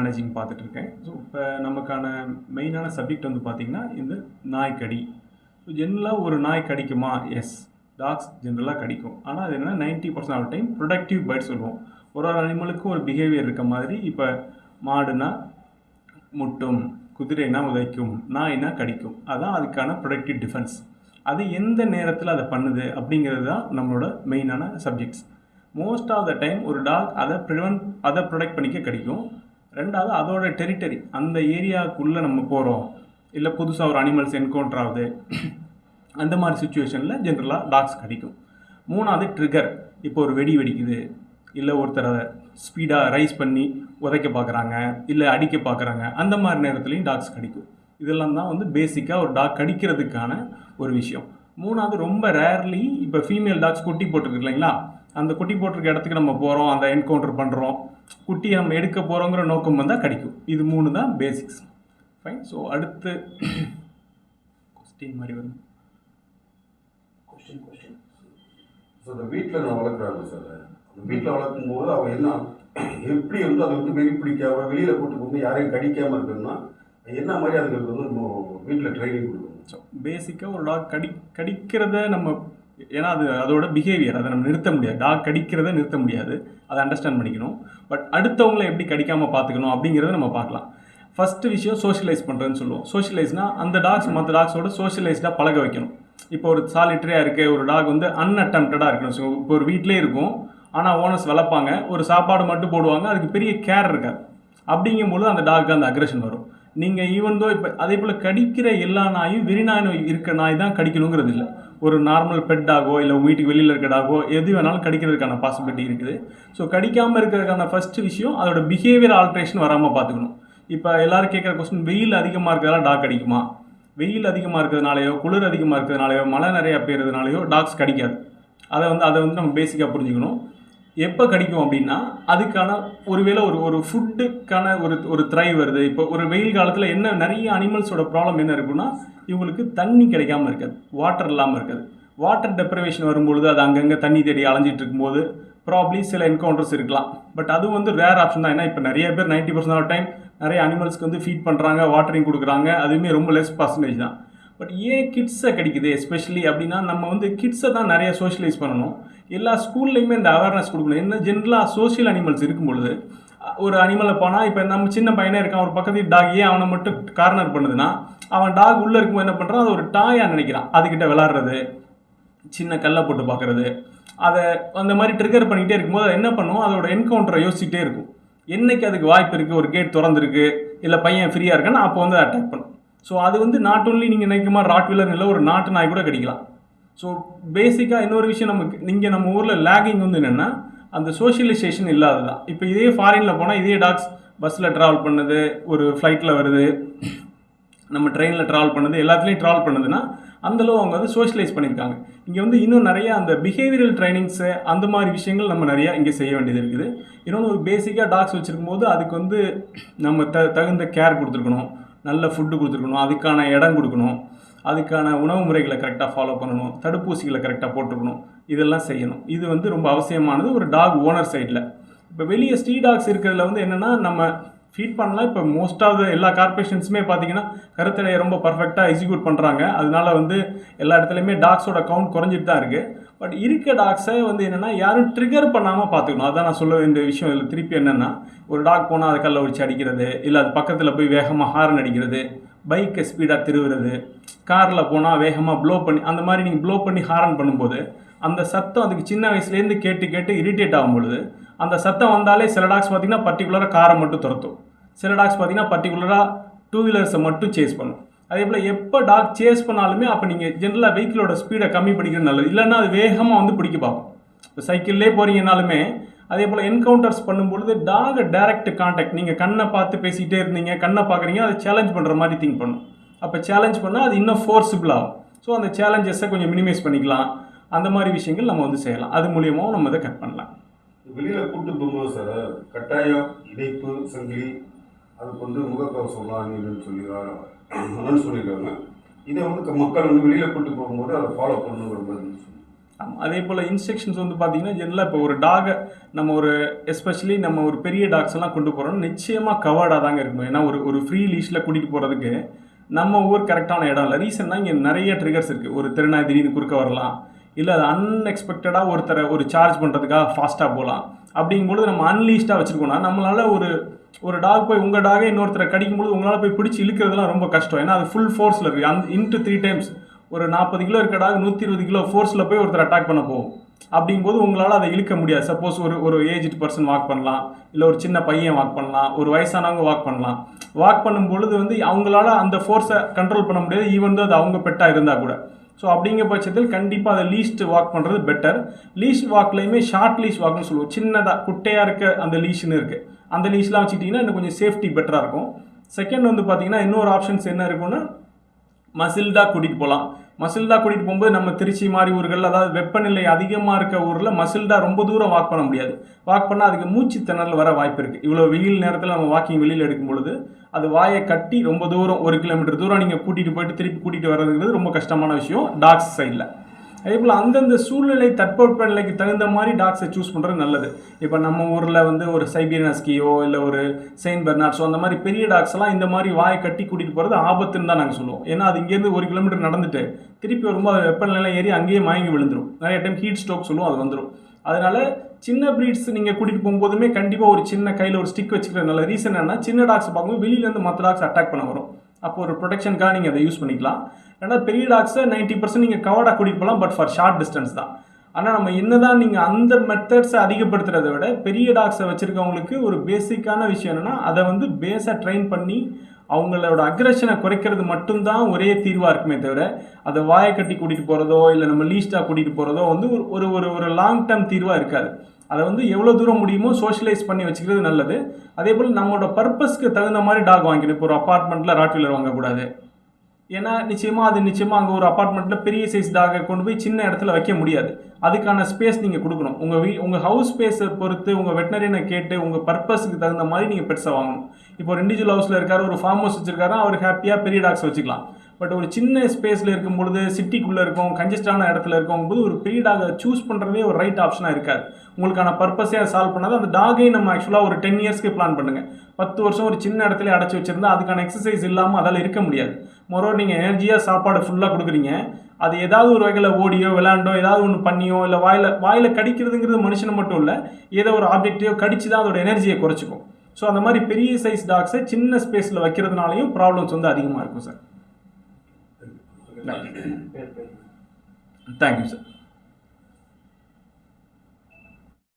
Managing பார்த்துட்ருக்கேன். So இப்போ நமக்கான மெயினான சப்ஜெக்ட் வந்து பார்த்திங்கன்னா இந்த நாய்க்கடி. ஸோ ஜென்ரலாக ஒரு நாய் கடிக்குமா? எஸ், டாக்ஸ் ஜென்ரலாக கடிக்கும். ஆனால் அது என்னென்னா 90% ஆஃப் டைம் ப்ரொடக்டிவ் பைட் சொல்லுவோம். ஒரு ஒரு அனிமலுக்கும் ஒரு பிஹேவியர் இருக்க மாதிரி, இப்போ மாடுனா முட்டும், குதிரைனா உதைக்கும், நாய்னா கடிக்கும். அதான் அதுக்கான ப்ரொடக்டிவ் டிஃபென்ஸ். அது எந்த நேரத்தில் அதை பண்ணுது அப்படிங்கிறது தான் நம்மளோட மெயினான subjects. Most of the time ஒரு டாக் அதை ப்ரொடெக்ட் பண்ணிக்க கடிக்கும். ரெண்டாவது அதோட டெரிட்டரி, அந்த ஏரியாவுக்குள்ளே நம்ம போகிறோம், இல்லை புதுசாக ஒரு அனிமல்ஸ் என்கவுண்டர் ஆகுது, அந்த மாதிரி சுச்சுவேஷனில் ஜென்ரலாக டாக்ஸ் கடிக்கும். மூணாவது ட்ரிகர். இப்போ ஒரு வெடி வெடிக்குது, இல்லை ஒருத்தர் அதை ஸ்பீடாக ரைஸ் பண்ணி உதைக்க பார்க்குறாங்க, இல்லை அடிக்க பார்க்குறாங்க, அந்த மாதிரி நேரத்துலையும் டாக்ஸ் கடிக்கும். இதெல்லாம் தான் வந்து பேசிக்காக ஒரு டாக் கடிக்கிறதுக்கான ஒரு விஷயம். மூணாவது ரொம்ப ரேர்லி, இப்போ ஃபீமேல் டாக்ஸ் குட்டி போட்டிருக்கு இல்லைங்களா, அந்த குட்டி போட்டிருக்க இடத்துக்கு நம்ம போகிறோம், அந்த என்கவுண்டர் பண்ணுறோம், குட்டியை நம்ம எடுக்க போகிறோங்கிற நோக்கம் வந்தால் கடிக்கும். இது மூணு தான் பேசிக்ஸ். ஃபைன். ஸோ அடுத்து கொஸ்டின் மாதிரி வரும். கொஸ்டின் ஸோ இந்த வீட்டில் நான் வளர்க்குறாங்க சார், அந்த வீட்டில் வளர்க்கும் போது அவன் என்ன எப்படி வந்து அதை வந்து வெறி பிடிக்காம வெளியில் கூட்டு போகும்போது யாரையும் கடிக்காமல் இருக்கணும்னா என்ன மாதிரி அதுங்களுக்கு வந்து நம்ம வீட்டில் ட்ரைனிங் கொடுக்கணும்? ஸோ பேசிக்காக ஒரு டாக் கடிக்கிறத நம்ம, ஏன்னா அதோட பிஹேவியர், அதை நம்ம நிறுத்த முடியாது. டாக் கடிக்கிறத நிறுத்த முடியாது, அதை அண்டர்ஸ்டாண்ட் பண்ணிக்கணும். பட் அடுத்தவங்களை எப்படி கடிக்காமல் பார்த்துக்கணும் அப்படிங்கிறத நம்ம பார்க்கலாம். ஃபஸ்ட்டு விஷயம் சோஷியலைஸ் பண்ணுறதுன்னு சொல்லுவோம். சோஷியலைஸ்னால் அந்த டாக்ஸ் மற்ற டாக்ஸோட சோஷியலைஸ்டாக பழக வைக்கணும். இப்போ ஒரு சாலிட்டரியாக இருக்குது ஒரு டாக் வந்து அன்அட்டம்ப்டடாக இருக்கணும். ஸோ இப்போ ஒரு வீட்டிலே இருக்கும், ஆனால் ஓனர்ஸ் வளர்ப்பாங்க, ஒரு சாப்பாடு மட்டும் போடுவாங்க, அதுக்கு பெரிய கேர் இருக்காது. அப்படிங்கும்போது அந்த டாக்கு அந்த அக்ரெஷன் வரும். நீங்கள் ஈவன் தோ இப்போ அதே போல் கடிக்கிற எல்லா நாயும் வெறிநாய் நோய் இருக்க நாய் தான் கடிக்கணுங்கிறது இல்லை. ஒரு நார்மல் பெட் டாகோ இல்லை வீட்டுக்கு வெளியில் இருக்க டாகோ எது வேணாலும் கடிக்கிறதுக்கான பாசிபிலிட்டி இருக்குது. ஸோ கடிக்காமல் இருக்கிறதுக்கான ஃபஸ்ட்டு விஷயம் அதோட பிஹேவியர் ஆல்ட்ரேஷன் வராமல் பார்த்துக்கணும். இப்போ எல்லோரும் கேட்குற கொஸ்டின், வெயில் அதிகமாக இருக்கிறதால டாக் கடிக்குமா? வெயில் அதிகமாக இருக்கிறதுனாலையோ, குளிர் அதிகமாக இருக்கிறதுனாலையோ, மழை நிறையா பெய்யறதுனாலையோ டாக்ஸ் கடிக்காது. அதை வந்து நம்ம பேசிக்காக புரிஞ்சுக்கணும். எப்போ கடிக்கும் அப்படின்னா அதுக்கான ஒருவேளை ஒரு ஃபுட்டுக்கான ஒரு த்ரைவ் வருது. இப்போ ஒரு வெயில் காலத்தில் என்ன நிறைய அனிமல்ஸோட ப்ராப்ளம் என்ன இருக்குன்னா, இவங்களுக்கு தண்ணி கிடைக்காமல் இருக்காது, வாட்டர் இல்லாமல் இருக்காது. வாட்டர் டெப்ரிவேஷன் வரும்பொழுது அது அங்கங்கே தண்ணி தேடி அலைஞ்சிட்டு இருக்கும்போது ப்ராப்ளி சில என்கவுண்டர்ஸ் இருக்கலாம். பட் அது வந்து ரேர் ஆப்ஷன் தான். ஏன்னா இப்போ நிறைய பேர் 90% ஆஃப் டைம் நிறைய அனிமல்ஸ்க்கு வந்து ஃபீட் பண்ணுறாங்க, வாட்டரிங் கொடுக்குறாங்க, அதுவுமே ரொம்ப லெஸ் பர்சன்டேஜ் தான். பட் ஏன் கிட்ஸை கிடைக்குது எஸ்பெஷலி அப்படின்னா, நம்ம வந்து கிட்ஸை தான் நிறைய சோஷியலைஸ் பண்ணணும். எல்லா ஸ்கூல்லையுமே இந்த அவேர்னஸ் கொடுக்கணும். என்ன ஜென்ரலாக சோஷியல் அனிமல்ஸ் இருக்கும்பொழுது ஒரு அனிமலை போனால், இப்போ நம்ம சின்ன பையனே இருக்கான், ஒரு பக்கத்து டாக் ஏன் அவனை மட்டும் கார்னர் பண்ணுதுன்னா, அவன் டாக் உள்ளே இருக்கும்போது என்ன பண்ணுறான், அது ஒரு டாயாக நினைக்கிறான், அதுக்கிட்ட விளாட்றது, சின்ன கல்லை போட்டு பார்க்குறது, அதை அந்த மாதிரி ட்ரிகர் பண்ணிகிட்டே இருக்கும்போது அது என்ன பண்ணுவோம், அதோட என்கவுண்டரை யோசிச்சுட்டே இருக்கும். என்னைக்கு அதுக்கு வாய்ப்பு இருக்குது, ஒரு கேட் திறந்துருக்கு, இல்லை பையன் ஃப்ரீயாக இருக்கான்னா அப்போ வந்து அட்டாக் பண்ணும். ஸோ அது வந்து நாட் ஓன்லி நீங்கள் நினைக்குமா ராட்வீலர் இல்லை, ஒரு நாட்டு நாய் கூட கடிக்கலாம். ஸோ பேசிக்காக இன்னொரு விஷயம் நம்ம ஊரில் லேகிங் வந்து என்னென்னா அந்த சோஷியலைசேஷன் இல்லாது தான். இப்போ இதே ஃபாரினில் போனால் இதே டாக்ஸ் பஸ்ஸில் ட்ராவல் பண்ணுது, ஒரு ஃப்ளைட்டில் வருது, நம்ம ட்ரெயினில் ட்ராவல் பண்ணுது, எல்லாத்துலேயும் ட்ராவல் பண்ணுதுன்னா அந்தளவு அவங்க வந்து சோஷியலைஸ் பண்ணியிருக்காங்க. இங்கே வந்து இன்னும் நிறையா அந்த பிஹேவியரல் ட்ரைனிங்ஸு அந்த மாதிரி விஷயங்கள் நம்ம நிறையா இங்கே செய்ய வேண்டியது இருக்குது. இன்னொன்று ஒரு பேசிக்காக டாக்ஸ் வச்சுருக்கும் போது அதுக்கு வந்து நம்ம தகுந்த கேர் கொடுத்துருக்கணும், நல்ல ஃபுட்டு கொடுத்துருக்கணும், அதுக்கான இடம் கொடுக்கணும், அதுக்கான உணவு முறைகளை கரெக்டாக ஃபாலோ பண்ணணும், தடுப்பூசிகளை கரெக்டாக போட்டுருக்கணும், இதெல்லாம் செய்யணும். இது வந்து ரொம்ப அவசியமானது ஒரு டாக் ஓனர் சைடில். இப்போ வெளியே ஸ்ட்ரீட் டாக்ஸ் இருக்கிறதுல வந்து என்னென்னா நம்ம ஃபீட் பண்ணலாம். இப்போ மோஸ்ட் ஆஃப் எல்லா கார்பரேஷன்ஸுமே பார்த்தீங்கன்னா கருத்தடையை ரொம்ப பர்ஃபெக்டாக எக்ஸிக்யூட் பண்ணுறாங்க. அதனால வந்து எல்லா இடத்துலையுமே டாக்ஸோட கவுண்ட் குறைஞ்சிட்டு தான் இருக்குது. பட் இருக்க டாக்ஸை வந்து என்னென்னா யாரும் ட்ரிகர் பண்ணாமல் பார்த்துக்கணும். அதான் நான் சொல்ல வேண்டிய விஷயம். இதில் திருப்பி என்னென்னா, ஒரு டாக் போனால் அதை கல்லை வச்சு அடிக்கிறது, இல்லை அது பக்கத்தில் போய் வேகமாக ஹார்ன் அடிக்கிறது, பைக்கை ஸ்பீடாக திருவுறது, காரில் போனால் வேகமாக ப்ளோ பண்ணி, அந்த மாதிரி நீங்கள் ப்ளோ பண்ணி ஹாரன் பண்ணும்போது அந்த சத்தம் அதுக்கு சின்ன வயசுலேருந்து கேட்டு இரிட்டேட் ஆகும்பொழுது, அந்த சத்தம் வந்தாலே சில டாக்ஸ் பார்த்திங்கன்னா பர்டிகுலராக காரை மட்டும் துரத்தும், சில டாக்ஸ் பார்த்திங்கன்னா பர்டிகுலராக டூ வீலர்ஸை மட்டும் சேஸ் பண்ணும். அதே போல் எப்போ டாக் சேஸ் பண்ணாலுமே அப்போ நீங்கள் ஜென்ரலாக வெஹிக்கிளோட ஸ்பீடை கம்மி பண்ணிக்கிறது நல்லது. இல்லைன்னா அது வேகமாக வந்து பிடிக்க பார்க்கும். இப்போ சைக்கிள்லேயே போகிறீங்கனாலுமே அதே போல் என்கவுண்டர்ஸ் பண்ணும்பொழுது டாகை டைரக்ட் கான்டாக்ட், நீங்கள் கண்ணை பார்த்து பேசிக்கிட்டே இருந்தீங்க, கண்ணை பார்க்குறீங்க, அதை சேலஞ்ச் பண்ணுற மாதிரி திங்க் பண்ணும். அப்போ சேலஞ்ச் பண்ணால் அது இன்னும் ஃபோர்ஸிபிள் ஆகும். ஸோ அந்த சேலஞ்சஸை கொஞ்சம் மினிமைஸ் பண்ணிக்கலாம். அந்த மாதிரி விஷயங்கள் நம்ம வந்து செய்யலாம். அது மூலியமாகவும் நம்ம இதை கட் பண்ணலாம். வெளியில் கூட்டு போகும்போது சார் கட்டாயம் இணைப்பு சங்கிலி அதுக்கு வந்து முகக்கவசம் அணின்னு சொல்லியிருக்காங்க. இதை வந்து மக்கள் வந்து வெளியில் கூட்டு போகும்போது அதை ஃபாலோ பண்ணணுங்கிற மாதிரி. அதே போல் இன்ஸ்ட்ரக்ஷன்ஸ் வந்து பார்த்தீங்கன்னா ஜெனரலாக இப்போ ஒரு டாகை நம்ம ஒரு எஸ்பெஷலி நம்ம ஒரு பெரிய டாக்ஸ் எல்லாம் கொண்டு போகிறோம் நிச்சயமாக கவர்டாக தாங்க இருக்கணும். ஏன்னா ஒரு ஃப்ரீ லீஷில் கூட்டிகிட்டு போகிறதுக்கு நம்ம ஊர் கரெக்டான இடம் இல்லை. ரீசன்னா இங்கே நிறைய ட்ரிகர்ஸ் இருக்குது. ஒரு திருநாய் திடீர்னு குறுக்க வரலாம், இல்லை அது அன்எக்ஸ்பெக்டடாக ஒருத்தரை ஒரு சார்ஜ் பண்ணுறதுக்காக ஃபாஸ்ட்டாக போகலாம். அப்படிங்கும்போது நம்ம அன்லீஸ்டாக வச்சுருக்கோம்னா நம்மளால் ஒரு டாக் போய் உங்கள் டாகை இன்னொருத்தரை கடிக்கும்போது உங்களால் போய் பிடிச்சி இழுக்கிறதுலாம் ரொம்ப கஷ்டம். ஏன்னா அது ஃபுல் ஃபோர்ஸில் இருக்குது. இன்ட்டு 3 டைம்ஸ் ஒரு 40 கிலோ இருக்க டாக் 120 கிலோ ஃபோர்ஸில் போய் ஒருத்தர் அட்டாக் பண்ண போகும். அப்படிங்கும்போது உங்களால் அதை இழுக்க முடியாது. சப்போஸ் ஒரு ஏஜ்டு பர்சன் வாக் பண்ணலாம், இல்லை ஒரு சின்ன பையன் வாக் பண்ணலாம், ஒரு வயசானவங்க வாக் பண்ணலாம். வாக் பண்ணும்பொழுது வந்து அவங்களால அந்த ஃபோர்ஸை கண்ட்ரோல் பண்ண முடியாது, ஈவன் தான் அது அவங்க பெட்டாக இருந்தால் கூட. ஸோ அப்படிங்கிற பட்சத்தில் கண்டிப்பாக அதை லீஸ்ட் வாக் பண்ணுறது பெட்டர். லீஸ்ட் வாக்லேயுமே ஷார்ட் லீஷ் வாக்னு சொல்லுவோம். சின்னதாக குட்டையாக இருக்க அந்த லீஷ்னு இருக்குது. அந்த லீஷ்லாம் வச்சுக்கிட்டிங்கன்னா இன்னும் கொஞ்சம் சேஃப்டி பெட்டராக இருக்கும். செகண்ட் வந்து பார்த்திங்கன்னா இன்னொரு ஆப்ஷன்ஸ் என்ன இருக்குன்னா மசில்டா கூட்டிகிட்டு போகலாம். மசில்டா கூட்டிகிட்டு போகும்போது நம்ம திருச்சி மாதிரி ஊர்கள், அதாவது வெப்பநிலை அதிகமாக இருக்க ஊரில் மசில்டா ரொம்ப தூரம் வாக் பண்ண முடியாது. வாக் பண்ணால் அதுக்கு மூச்சு திணறல் வர வாய்ப்பு இருக்குது. இவ்வளோ வெயில் நேரத்தில் நம்ம வாக்கிங் வெளியில் எடுக்கும் பொழுது அது வாயை கட்டி ரொம்ப தூரம் 1 கிலோமீட்டர் தூரம் நீங்கள் கூட்டிகிட்டு போயிட்டு திருப்பி கூட்டிகிட்டு வர்றதுங்கிறது ரொம்ப கஷ்டமான விஷயம் டாக்ஸ் சைடில். அதே போல் அந்தந்த சூழ்நிலை தட்பவெப்ப நிலைக்கு தகுந்த மாதிரி டாக்ஸை சூஸ் பண்ணுறது நல்லது. இப்போ நம்ம ஊரில் வந்து ஒரு சைபீரியன் ஹஸ்கியோ இல்லை ஒரு செயின்ட் பெர்னார்ட்ஸோ அந்த மாதிரி பெரிய டாக்ஸ் எல்லாம் இந்த மாதிரி வாயை கட்டி கூட்டிகிட்டு போகிறது ஆபத்துன்னு தான் நாங்கள் சொல்லுவோம். ஏன்னா அது இங்கேருந்து 1 கிலோமீட்டர் நடந்துட்டு திருப்பி வரும்போது அது வெப்பநிலை ஏறி அங்கேயே மயங்கி விழுந்துடும். நிறைய டைம் ஹீட் ஸ்ட்ரோக் சொல்லுவோம், அது வந்துடும். அதனால சின்ன ப்ரீட்ஸ் நீங்கள் கூட்டிகிட்டு போகும்போதுமே கண்டிப்பாக ஒரு சின்ன கையில் ஒரு ஸ்டிக் வச்சுக்கிறது நல்ல. ரீசன் என்னன்னா சின்ன டாக்ஸ் பார்க்கும்போது வெளியிலேருந்து மற்ற டாக்ஸ் அட்டாக் பண்ண வரும். அப்போ ஒரு ப்ரொடெக்ஷனுக்காக நீங்கள் அதை யூஸ் பண்ணிக்கலாம். ஏன்னா பெரிய டாக்ஸை 90% நீங்கள் கவர்டாக கூட்டிகிட்டு போகலாம், பட் ஃபார் ஷார்ட் டிஸ்டன்ஸ் தான். ஆனால் நம்ம என்னதான் நீங்கள் அந்த மெத்தட்ஸை அதிகப்படுத்துறதை விட பெரிய டாக்ஸை வச்சுருக்கவங்களுக்கு ஒரு பேசிக்கான விஷயம் என்னென்னா அதை வந்து பேஸை ட்ரெயின் பண்ணி அவங்களோட அக்ரெஷனை குறைக்கிறது மட்டும்தான் ஒரே தீர்வாக இருக்குமே தவிர அதை வாயை கட்டி கூட்டிகிட்டு போகிறதோ இல்லை நம்ம லீஸ்டாக கூட்டிகிட்டு போகிறதோ வந்து ஒரு லாங் டேர்ம் தீர்வாக இருக்காது. அதை வந்து எவ்வளோ தூரம் முடியுமோ சோஷியலைஸ் பண்ணி வச்சுக்கிறது நல்லது. அதே போல் நம்மளோட பர்பஸ்க்கு தகுந்த மாதிரி டாக் வாங்கிக்கணும். இப்போ ஒரு அப்பார்ட்மெண்ட்டில் ராட்வீலர் வாங்கக்கூடாது. ஏன்னா நிச்சயமாக அங்கே ஒரு அப்பார்ட்மெண்ட்டில் பெரிய சைஸ் டாகை கொண்டு போய் சின்ன இடத்துல வைக்க முடியாது. அதுக்கான ஸ்பேஸ் நீங்கள் கொடுக்கணும். உங்கள் ஹவுஸ் ஸ்பேஸை பொறுத்து உங்கள் வெட்டினரியனை கேட்டு உங்கள் பர்பஸுக்கு தகுந்த மாதிரி நீங்கள் பெருசாக வாங்கணும். இப்போ ஒரு இண்டிவிஜுவல் ஹவுஸில் இருக்காரு, ஒரு ஃபார்ம் ஹவுஸ் வச்சிருக்காரு, அவர் ஹாப்பியாக பெரிய டாக்ஸ் வச்சுக்கலாம். பட் ஒரு சின்ன ஸ்பேஸில் இருக்கும்பொழுது சிட்டிக்குள்ளே இருக்கும், கன்ஜஸ்டான இடத்துல இருக்கும்போது ஒரு பெரிய டாகை சூஸ் பண்ணுறதே ஒரு ரைட் ஆப்ஷனாக இருக்காது. உங்களுக்கான பர்பஸே அதை சால்வ் பண்ணாது. அந்த டாகையும் நம்ம ஆக்சுவலாக ஒரு 10 இயர்ஸ்க்கு பிளான் பண்ணுங்கள். 10 வருஷம் ஒரு சின்ன இடத்துல அடைச்சி வச்சுருந்தா அதுக்கான எக்ஸசைஸ் இல்லாமல் அதால் இருக்க முடியாது. மொரோவர் நீங்கள் எனர்ஜியாக சாப்பாடு ஃபுல்லாக கொடுக்குறீங்க, அது ஏதாவது ஒரு வகையில் ஓடியோ விளையாண்டோ ஏதாவது ஒன்று பண்ணியோ இல்லை வாயில் கடிக்கிறதுங்கிறது மனுஷனை மட்டும் இல்லை, ஏதோ ஒரு ஆப்ஜெக்டையோ கடிச்சு தான் அதோட எனர்ஜியை குறைச்சிக்கும். ஸோ அந்த மாதிரி பெரிய சைஸ் டாக்ஸை சின்ன ஸ்பேஸில் வைக்கிறதுனாலையும் ப்ராப்ளம்ஸ் வந்து அதிகமாக இருக்கும் சார். Thank you sir.